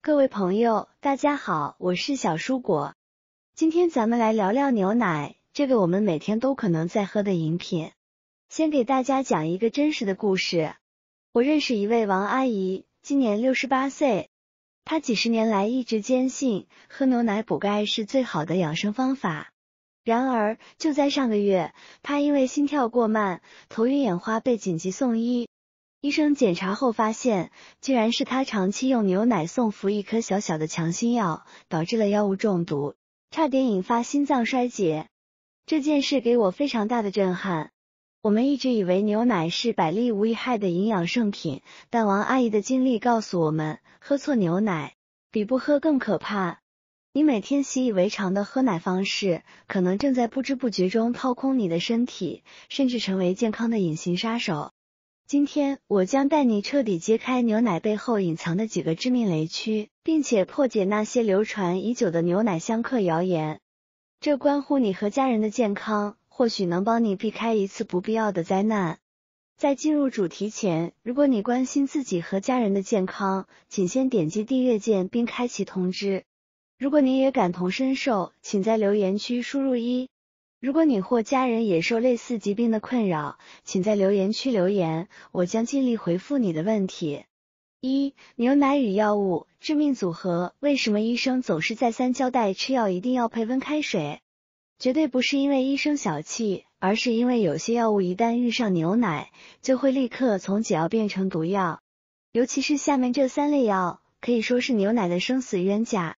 各位朋友，大家好，我是小蔬果。今天咱们来聊聊牛奶，这个我们每天都可能在喝的饮品。先给大家讲一个真实的故事。我认识一位王阿姨，今年68岁，她几十年来一直坚信喝牛奶补钙是最好的养生方法。然而，就在上个月，她因为心跳过慢、头晕眼花被紧急送医。医生检查后发现，居然是他长期用牛奶送服一颗小小的强心药，导致了药物中毒，差点引发心脏衰竭。这件事给我非常大的震撼。我们一直以为牛奶是百利无一害的营养圣品，但王阿姨的经历告诉我们，喝错牛奶比不喝更可怕。你每天习以为常的喝奶方式，可能正在不知不觉中掏空你的身体，甚至成为健康的隐形杀手。今天我将带你彻底揭开牛奶背后隐藏的几个致命雷区，并且破解那些流传已久的牛奶相克谣言。这关乎你和家人的健康，或许能帮你避开一次不必要的灾难。在进入主题前，如果你关心自己和家人的健康，请先点击订阅键并开启通知。如果你也感同身受，请在留言区输入1。如果你或家人也受类似疾病的困扰，请在留言区留言，我将尽力回复你的问题。牛奶与药物致命组合，为什么医生总是再三交代吃药一定要配温开水？绝对不是因为医生小气，而是因为有些药物一旦遇上牛奶，就会立刻从解药变成毒药。尤其是下面这3类药，可以说是牛奶的生死冤家。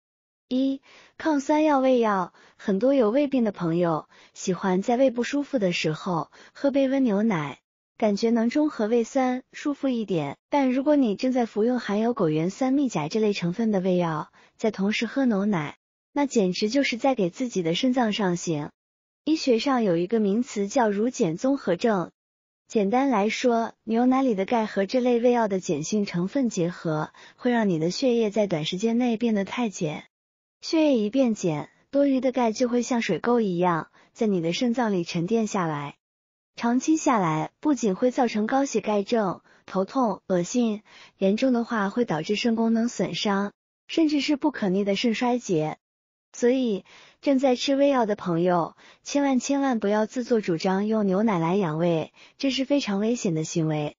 抗酸药胃药，很多有胃病的朋友喜欢在胃不舒服的时候喝杯温牛奶，感觉能中和胃酸，舒服一点。但如果你正在服用含有枸橼酸嘧啉这类成分的胃药，再同时喝牛奶，那简直就是在给自己的肾脏上刑。医学上有一个名词叫乳碱综合症。简单来说，牛奶里的钙和这类胃药的碱性成分结合，会让你的血液在短时间内变得太碱。血液一变碱，多余的钙就会像水沟一样，在你的肾脏里沉淀下来。长期下来，不仅会造成高血钙症、头痛、恶心，严重的话会导致肾功能损伤，甚至是不可逆的肾衰竭。所以，正在吃胃药的朋友，千万不要自作主张用牛奶来养胃，这是非常危险的行为。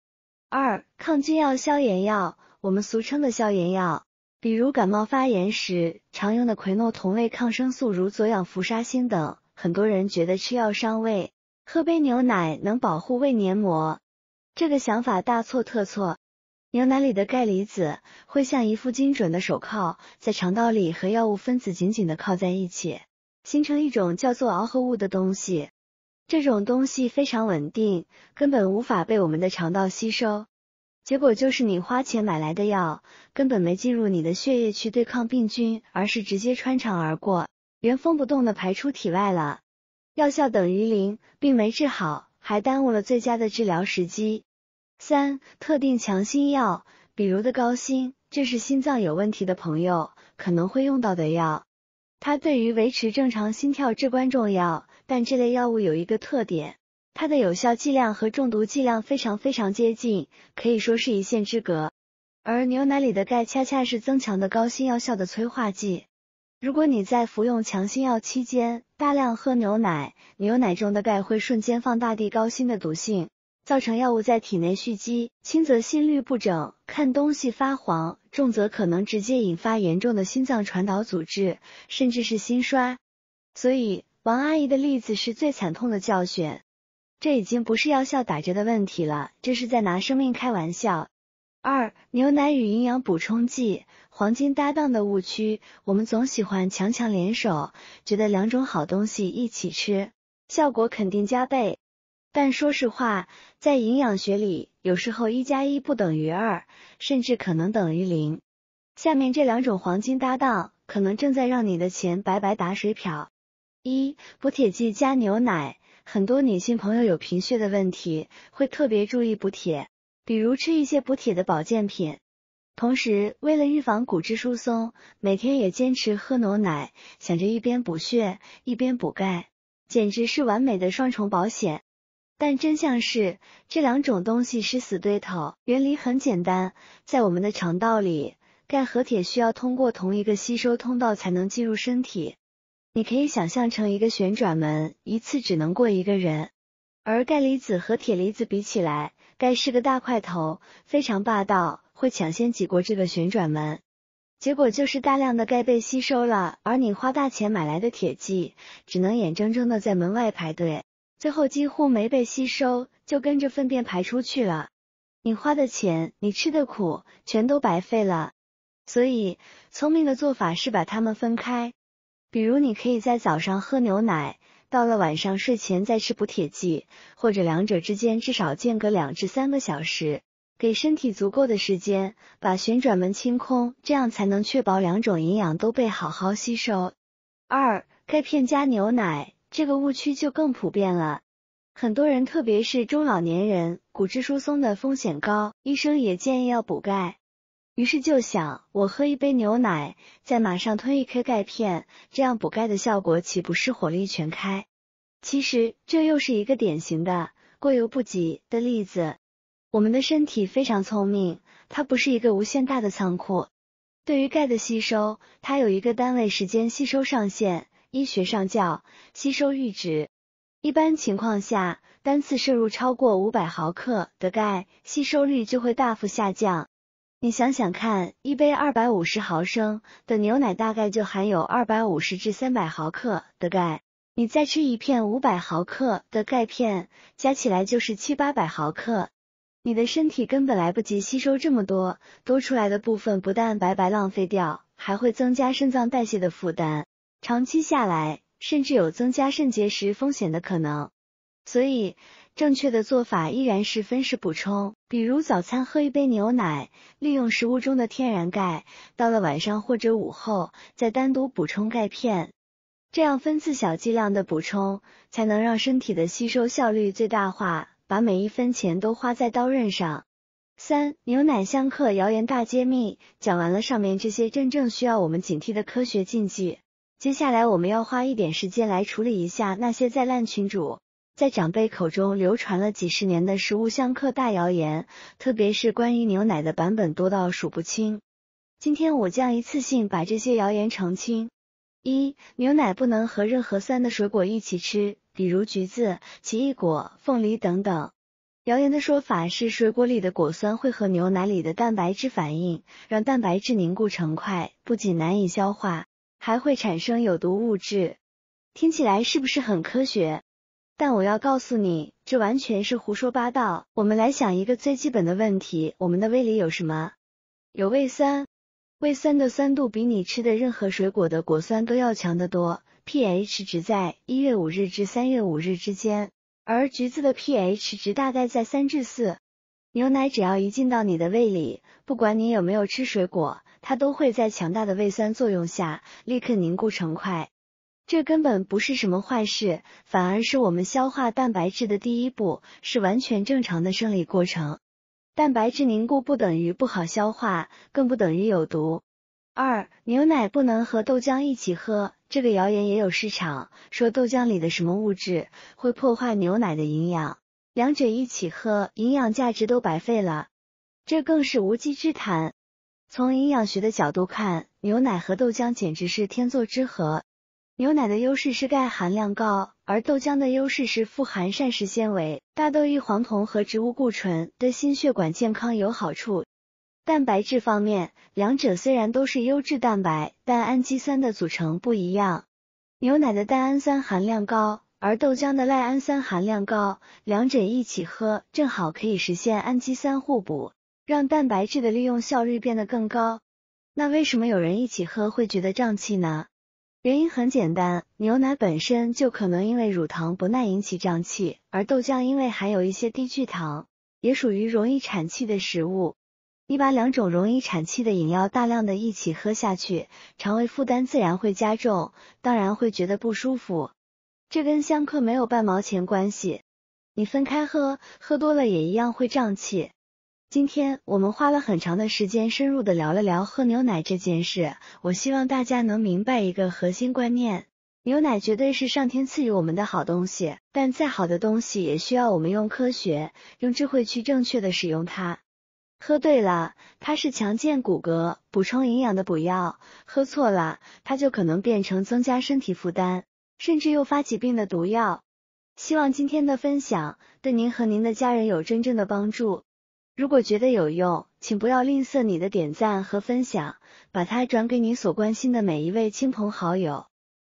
抗菌药、消炎药，我们俗称的消炎药，比如感冒发炎时常用的喹诺酮类抗生素如左氧氟沙星等，很多人觉得吃药伤胃，喝杯牛奶能保护胃黏膜。这个想法大错特错。牛奶里的钙离子会像一副精准的手铐，在肠道里和药物分子紧紧地靠在一起，形成一种叫做螯合物的东西。这种东西非常稳定，根本无法被我们的肠道吸收。结果就是你花钱买来的药，根本没进入你的血液去对抗病菌，而是直接穿肠而过，原封不动地排出体外了。药效等于0，并没治好，还耽误了最佳的治疗时机。特定强心药，比如的高锌，这是心脏有问题的朋友可能会用到的药。它对于维持正常心跳至关重要，但这类药物有一个特点，它的有效剂量和中毒剂量非常接近，可以说是一线之隔。而牛奶里的钙恰恰是增强的高锌药效的催化剂。如果你在服用强心药期间大量喝牛奶，牛奶中的钙会瞬间放大地高锌的毒性，造成药物在体内蓄积，轻则心律不整，看东西发黄，重则可能直接引发严重的心脏传导阻滞，甚至是心衰。所以，王阿姨的例子是最惨痛的教训。这已经不是药效打折的问题了，这是在拿生命开玩笑。牛奶与营养补充剂，黄金搭档的误区，我们总喜欢强联手，觉得2种好东西一起吃，效果肯定加倍。但说实话，在营养学里，有时候1+1不等于2，甚至可能等于0。下面这2种黄金搭档，可能正在让你的钱白白打水漂。补铁剂加牛奶，很多女性朋友有贫血的问题，会特别注意补铁，比如吃一些补铁的保健品。同时，为了预防骨质疏松，每天也坚持喝牛奶，想着一边补血，一边补钙，简直是完美的双重保险。但真相是，这2种东西是死对头，原理很简单，在我们的肠道里，钙和铁需要通过同一个吸收通道才能进入身体。你可以想象成一个旋转门，一次只能过一个人。而钙离子和铁离子比起来，钙是个大块头，非常霸道，会抢先挤过这个旋转门。结果就是大量的钙被吸收了，而你花大钱买来的铁剂，只能眼睁睁的在门外排队，最后几乎没被吸收，就跟着粪便排出去了。你花的钱，你吃的苦，全都白费了。所以，聪明的做法是把它们分开。比如你可以在早上喝牛奶，到了晚上睡前再吃补铁剂，或者两者之间至少间隔2至3个小时，给身体足够的时间，把旋转门清空，这样才能确保2种营养都被好好吸收。2. 钙片加牛奶，这个误区就更普遍了。很多人特别是中老年人，骨质疏松的风险高，医生也建议要补钙。于是就想，我喝一杯牛奶，再马上吞1颗钙片，这样补钙的效果岂不是火力全开？其实这又是一个典型的过犹不及的例子。我们的身体非常聪明，它不是一个无限大的仓库。对于钙的吸收，它有一个单位时间吸收上限，医学上叫吸收阈值。一般情况下，单次摄入超过500毫克的钙，吸收率就会大幅下降。你想想看，一杯250毫升的牛奶大概就含有250至300毫克的钙，你再吃一片500毫克的钙片，加起来就是700-800毫克。你的身体根本来不及吸收这么多，多出来的部分不但白白浪费掉，还会增加肾脏代谢的负担，长期下来，甚至有增加肾结石风险的可能。所以，正确的做法依然是分时补充，比如早餐喝一杯牛奶，利用食物中的天然钙，到了晚上或者午后，再单独补充钙片。这样分次小剂量的补充，才能让身体的吸收效率最大化，把每一分钱都花在刀刃上。3. 牛奶相克谣言大揭秘。讲完了上面这些真正需要我们警惕的科学禁忌，接下来我们要花一点时间来处理一下那些在烂群主在长辈口中流传了几十年的食物相克大谣言，特别是关于牛奶的版本多到数不清。今天我将一次性把这些谣言澄清。1. 牛奶不能和任何酸的水果一起吃，比如橘子、奇异果、凤梨等等。谣言的说法是水果里的果酸会和牛奶里的蛋白质反应，让蛋白质凝固成块，不仅难以消化，还会产生有毒物质。听起来是不是很科学？但我要告诉你，这完全是胡说八道。我们来想一个最基本的问题，我们的胃里有什么？有胃酸。胃酸的酸度比你吃的任何水果的果酸都要强得多， pH 值在1月5日至3月5日之间，而橘子的 pH 值大概在3至4。牛奶只要一进到你的胃里，不管你有没有吃水果，它都会在强大的胃酸作用下立刻凝固成块。这根本不是什么坏事，反而是我们消化蛋白质的第一步，是完全正常的生理过程。蛋白质凝固不等于不好消化，更不等于有毒。2. 牛奶不能和豆浆一起喝，这个谣言也有市场，说豆浆里的什么物质会破坏牛奶的营养，两者一起喝，营养价值都白费了。这更是无稽之谈。从营养学的角度看，牛奶和豆浆简直是天作之合。牛奶的优势是钙含量高，而豆浆的优势是富含膳食纤维、大豆异黄酮和植物固醇，对心血管健康有好处。蛋白质方面，两者虽然都是优质蛋白，但氨基酸的组成不一样。牛奶的蛋氨酸含量高，而豆浆的赖氨酸含量高，两者一起喝，正好可以实现氨基酸互补，让蛋白质的利用效率变得更高。那为什么有人一起喝会觉得胀气呢？原因很简单，牛奶本身就可能因为乳糖不耐引起胀气，而豆浆因为含有一些低聚糖，也属于容易产气的食物。你把两种容易产气的饮料大量的一起喝下去，肠胃负担自然会加重，当然会觉得不舒服。这跟相克没有半毛钱关系。你分开喝，喝多了也一样会胀气。今天我们花了很长的时间深入的聊了聊喝牛奶这件事，我希望大家能明白一个核心观念，牛奶绝对是上天赐予我们的好东西，但再好的东西也需要我们用科学、用智慧去正确的使用它。喝对了，它是强健骨骼、补充营养的补药；喝错了，它就可能变成增加身体负担，甚至诱发疾病的毒药。希望今天的分享对您和您的家人有真正的帮助。如果觉得有用，请不要吝啬你的点赞和分享，把它转给你所关心的每一位亲朋好友。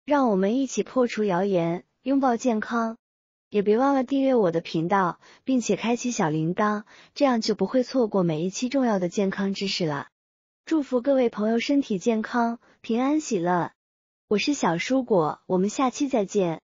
让我们一起破除谣言，拥抱健康。也别忘了订阅我的频道，并且开启小铃铛，这样就不会错过每一期重要的健康知识了。祝福各位朋友身体健康，平安喜乐。我是小蔬果，我们下期再见。